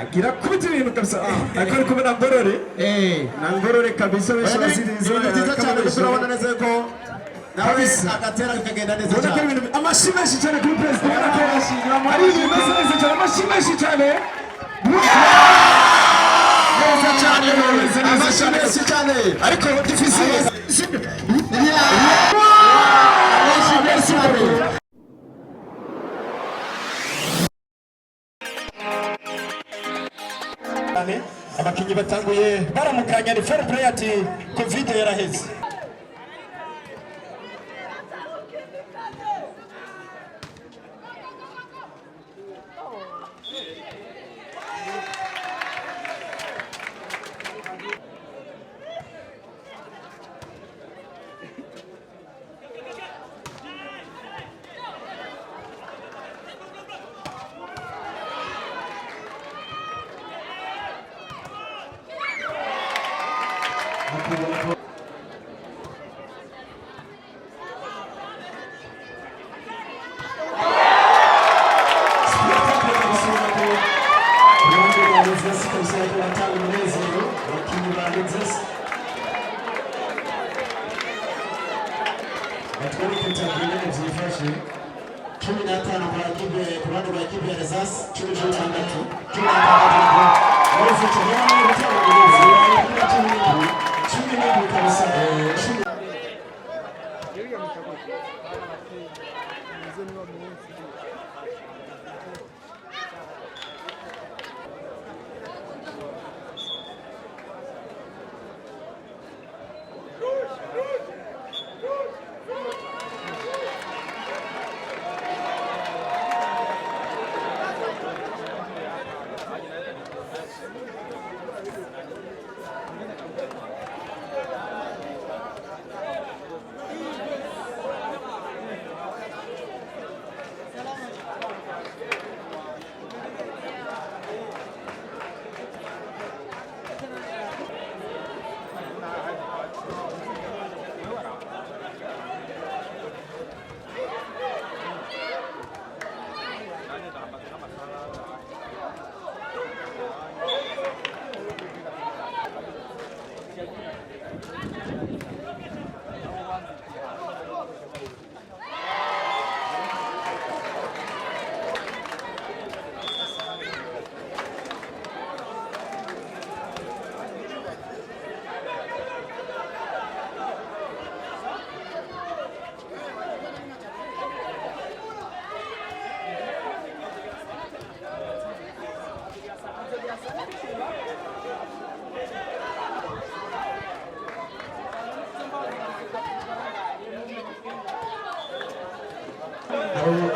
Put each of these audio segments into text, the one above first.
agira kuti ibintu kabisa ariko ari kumwe na Ngorore na Ngorore kabisa benshi bazirizo nziza cyane turabona neza ko nawe agatera kagenda neza cyane amashi menshi cyane kuri president ari ibintu neza cyane amashi menshi cyane neza cyane amashi menshi cyane ariko difficile amashi menshi cyane abakinyi batanguye baramukanya ni fair play ati covid yaraheze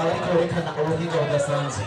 abakorekana ubuhinga budasanzwe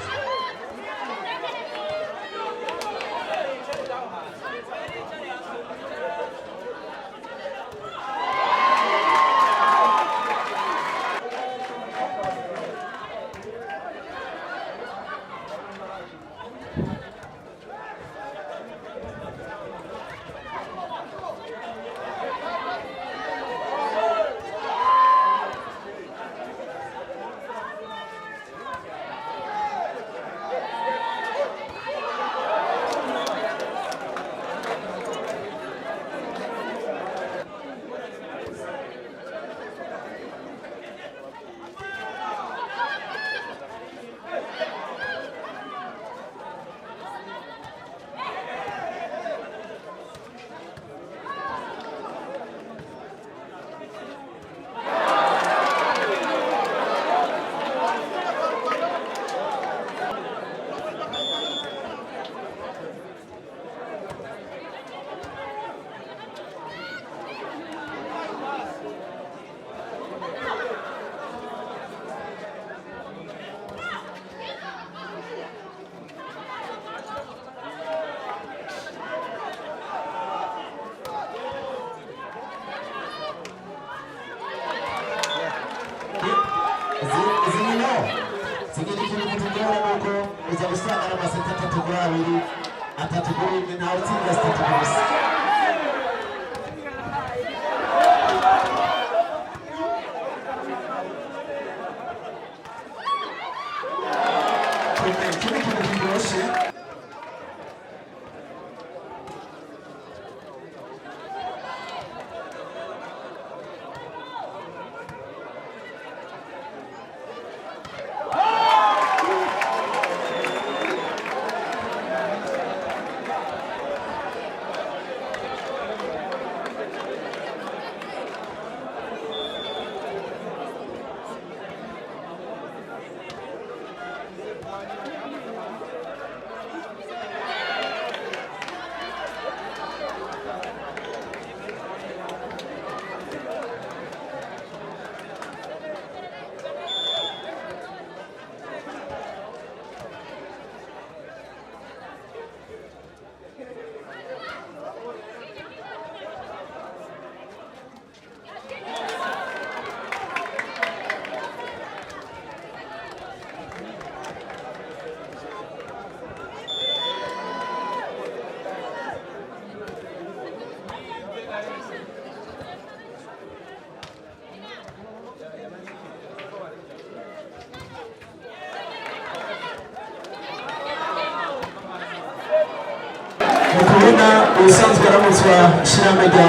usanzwe aramutswa ishirahamwe rya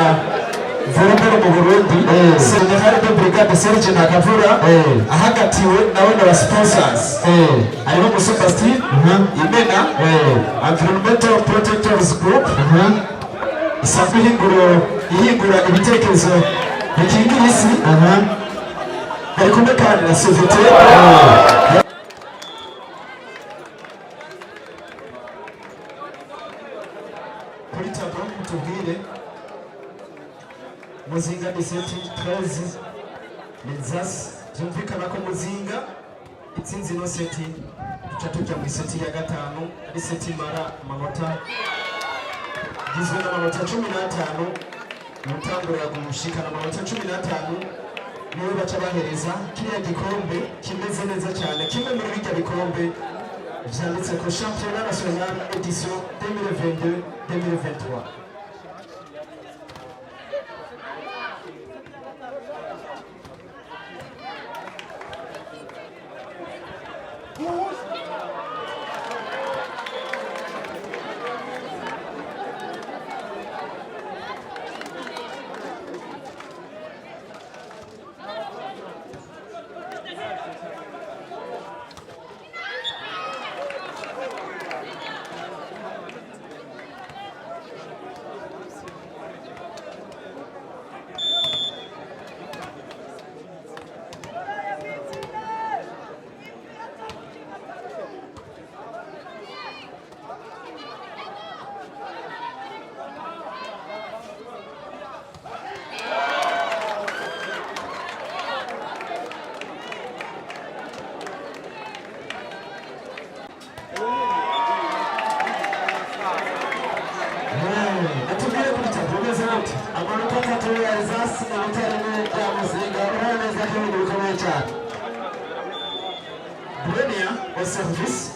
volleyball mu Burundi General de Brigade Serge Nakavura ahagatiwe nawe na sponsors harimo Musupa Steve Imena Environmental Protectors Group isanzwe ihingura ibitekerezo bikingira isi bari kumwe kandi na Sovete kuri tablo mutubwire Muzinga ni seti 13 Lenzas byumvikana ko Muzinga itsinzi no seti tuca tujya mu seti ya gatanu ari seti mara amanota gizwe n'amanota 15 mutangura gushikana amanota 15 niwe baca bahereza kiriya gikombe kimeze neza cyane kimwe muri bijya bikombe vyanditse ko Championnat National Edition 2022-2023. Brenia au service.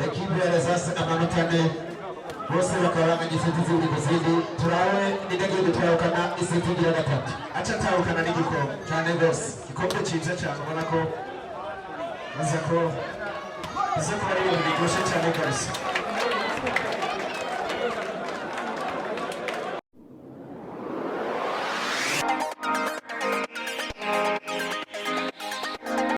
Ekipe ya Lenzas amanota 4 bose bakaba bamenye seti zindi kuzindi turawe nidage dutahukana iseti ya gatatu acha tahukana n'igikombe cyane gose igikombe cyiza cyane ubona ko maze ko ari ibintu biryoshye cyane gose